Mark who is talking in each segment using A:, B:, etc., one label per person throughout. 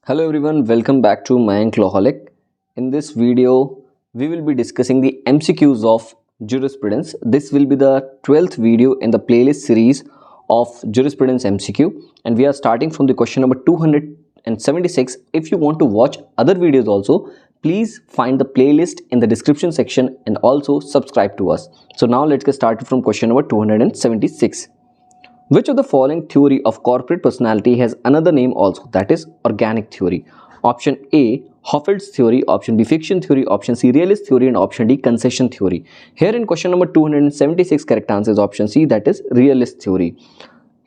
A: Hello everyone, welcome back to MAYANK LAWHOLIC. In this video, we will be discussing the MCQs of jurisprudence. This will be the 12th video in the playlist series of jurisprudence MCQ, and we are starting from the question number 276. If you want to watch other videos also, please find the playlist in the description section and also subscribe to us. So now let's get started from question number 276. Which of the following theory of corporate personality has another name also, that is organic theory? Option A, Hoffeld's theory, option B, fiction theory, option C, realist theory, and option D, concession theory. Here in question number 276, correct answer is option C, that is realist theory.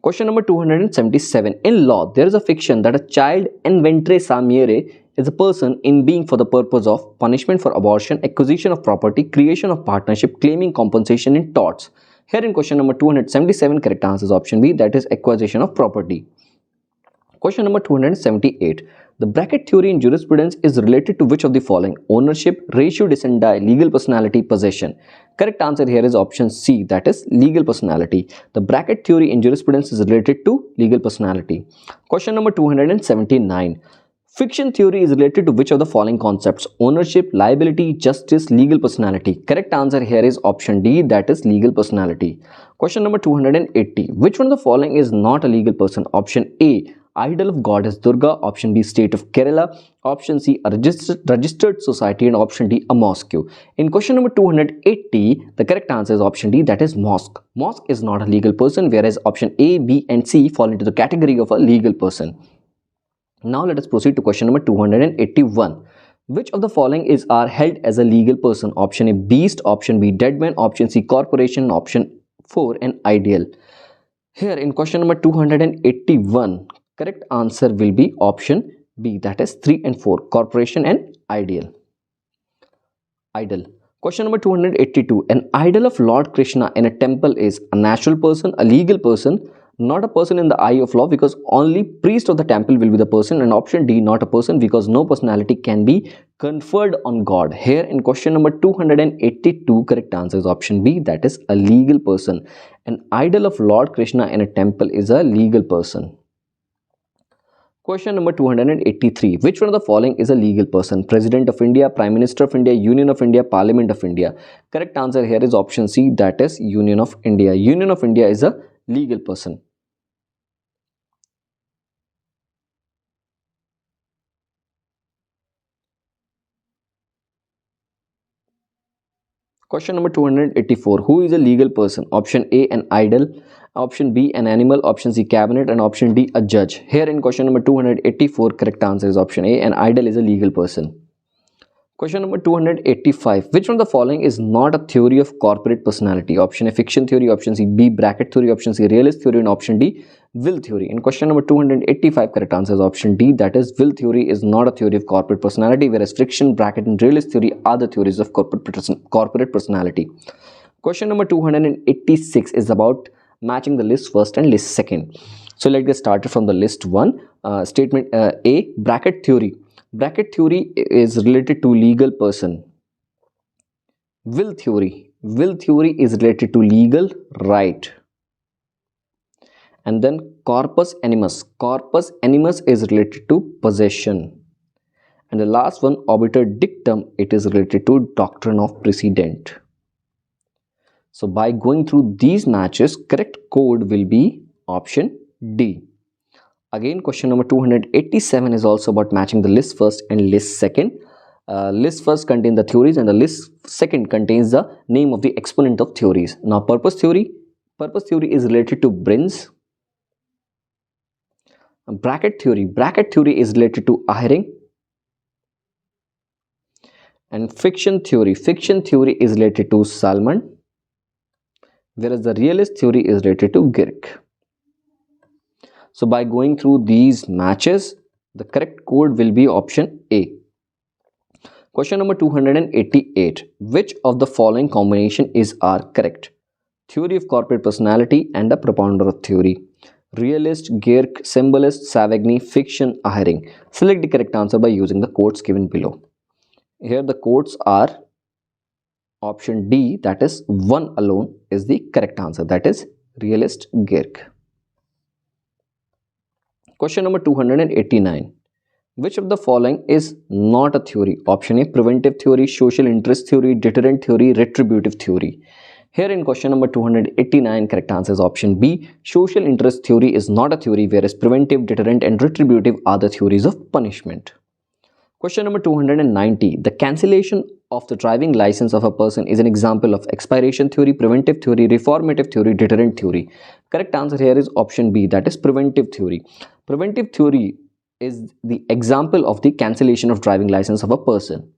A: Question number 277. In law, there is a fiction that a child in ventre samere is a person in being for the purpose of punishment for abortion, acquisition of property, creation of partnership, claiming compensation in torts. Here in question number 277, correct answer is option B, that is acquisition of property. Question number 278. The bracket theory in jurisprudence is related to which of the following? Ownership, ratio descendi, legal personality, possession. Correct answer here is option C, that is legal personality. The bracket theory in jurisprudence is related to legal personality. Question number 279. Fiction theory is related to which of the following concepts? Ownership, liability, justice, legal personality. Correct answer here is option D, that is legal personality. Question number 280. Which one of the following is not a legal person? Option A, idol of goddess Durga, option B, state of Kerala, option C, a registered society, and option D, a mosque. In question number 280, the correct answer is option D, that is mosque. Mosque is not a legal person, whereas option A, B, and C fall into the category of a legal person. Now let us proceed to question number 281. Which of the following are held as a legal person? Option A, beast, option B, dead man, option C, corporation, option 4, an ideal. Here in question number 281, correct answer will be option B, that is 3 and 4, corporation and ideal. Idol. Question number 282. An idol of Lord Krishna in a temple is a natural person, a legal person, not a person in the eye of law, because only priest of the temple will be the person, and option D, not a person, because no personality can be conferred on God. Here in question number 282, correct answer is option B, that is a legal person. An idol of Lord Krishna in a temple is a legal person. Question number 283. Which one of the following is a legal person? President of India, Prime Minister of India, Union of India, Parliament of India. Correct answer here is option C, that is Union of India. Union of India is a legal person. Question number 284. Who is a legal person? Option A, an idol, option B, an animal, option C, cabinet, and option D, a judge. Here in question number 284, correct answer is option A, an idol is a legal person. Question number 285. Which one of the following is not a theory of corporate personality? Option A, fiction theory, option C, B, bracket theory, option C, realist theory, and option D, will theory. In question number 285, correct answer is option D, that is will theory is not a theory of corporate personality, whereas fiction, bracket, and realist theory are the theories of corporate personality. Question number 286 is about matching the list first and list second. So let's get started from the list 1. Statement A, bracket theory. Bracket theory is related to legal person. Will theory is related to legal right. And then corpus animus is related to possession. And the last one, obiter dictum, it is related to doctrine of precedent. So by going through these matches, correct code will be option D. Again, question number 287 is also about matching the list first and list second. List first contains the theories, and the list second contains the name of the exponent of theories. Now, purpose theory is related to Brin's. Bracket theory is related to Eyring. And fiction theory is related to Salmon, whereas the realist theory is related to Girk. So by going through these matches, the correct code will be option A. Question number 288. Which of the following combination are correct? Theory of corporate personality and a preponderator theory. Realist, Girk, symbolist, Savigny, fiction, Eyring. Select the correct answer by using the codes given below. Here the codes are option D, that is 1 alone is the correct answer, that is realist, Girk. Question number 289. Which of the following is not a theory? Option A, preventive theory, social interest theory, deterrent theory, retributive theory. Here in question number 289, correct answer is option B. Social interest theory is not a theory, whereas preventive, deterrent and retributive are the theories of punishment. Question number 290. The cancellation of the driving license of a person is an example of expiration theory, preventive theory, reformative theory, deterrent theory. Correct answer here is option B, that is preventive theory. Preventive theory is the example of the cancellation of driving license of a person.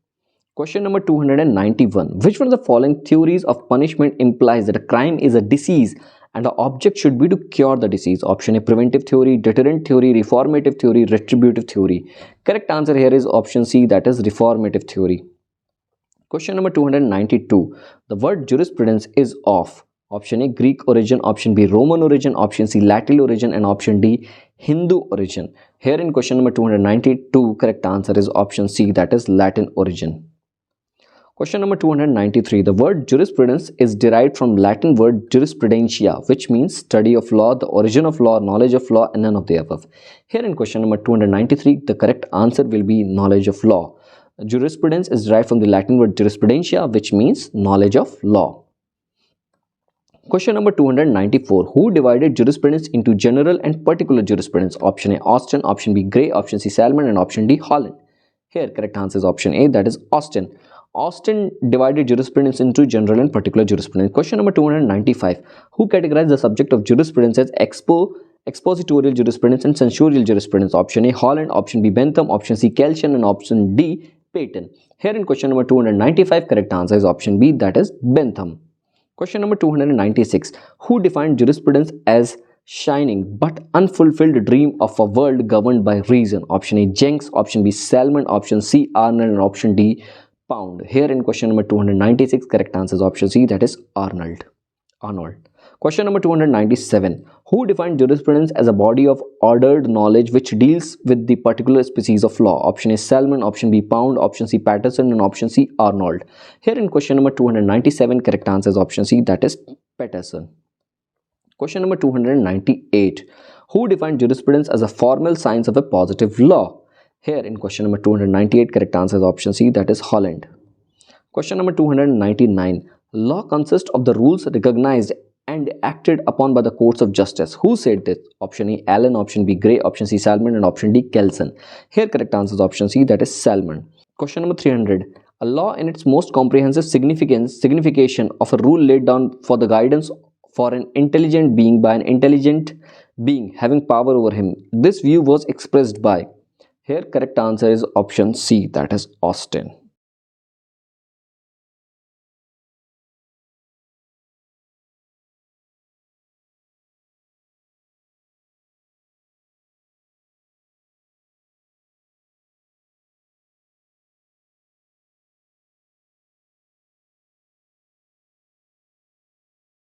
A: Question number 291. Which one of the following theories of punishment implies that a crime is a disease and the object should be to cure the disease? Option A, preventive theory, deterrent theory, reformative theory, retributive theory. Correct answer here is option C, that is reformative theory. Question number 292. The word jurisprudence is of option A, Greek origin, option B, Roman origin, option C, Latin origin and option D, Hindu origin. Here in question number 292, correct answer is option C, that is Latin origin. Question number 293. The word jurisprudence is derived from Latin word jurisprudentia, which means study of law, the origin of law, knowledge of law and none of the above. Here in question number 293, the correct answer will be knowledge of law. Jurisprudence is derived from the Latin word jurisprudentia, which means knowledge of law. Question number 294. Who divided jurisprudence into general and particular jurisprudence? Option A, Austin, option B, Gray, option C, Salmon and option D, Holland. Here correct answer is option A, that is Austin. Austin divided jurisprudence into general and particular jurisprudence. Question number 295. Who categorized the subject of jurisprudence as expositorial jurisprudence and censorial jurisprudence? Option A, Holland, option B, Bentham, option C, Kelchen and option D, Payton. Here in question number 295, correct answer is option B, that is Bentham. Question number 296. Who defined jurisprudence as shining but unfulfilled dream of a world governed by reason? Option A, Jenks, option B, Salmon, option C, Arnold and option D, Pound. Here in question number 296, correct answer is option C, that is Arnold. Question number 297. Who defined jurisprudence as a body of ordered knowledge which deals with the particular species of law? Option A, Salmon, option B, Pound, option C, Patterson and option C, Arnold. Here in question number 297, correct answer is option C, that is Patterson. Question number 298. Who defined jurisprudence as a formal science of a positive law? Here in question number 298, correct answer is option C, that is Holland. Question number 299. Law consists of the rules recognized and acted upon by the courts of justice. Who said this? Option A, Allen, option B, Gray, option C, Salmon and option D, Kelsen. Here correct answer is option C, that is Salmon. Question number 300. A law in its most comprehensive signification of a rule laid down for the guidance for an intelligent being by an intelligent being having power over him. This view was expressed by. Here correct answer is option C, that is Austin.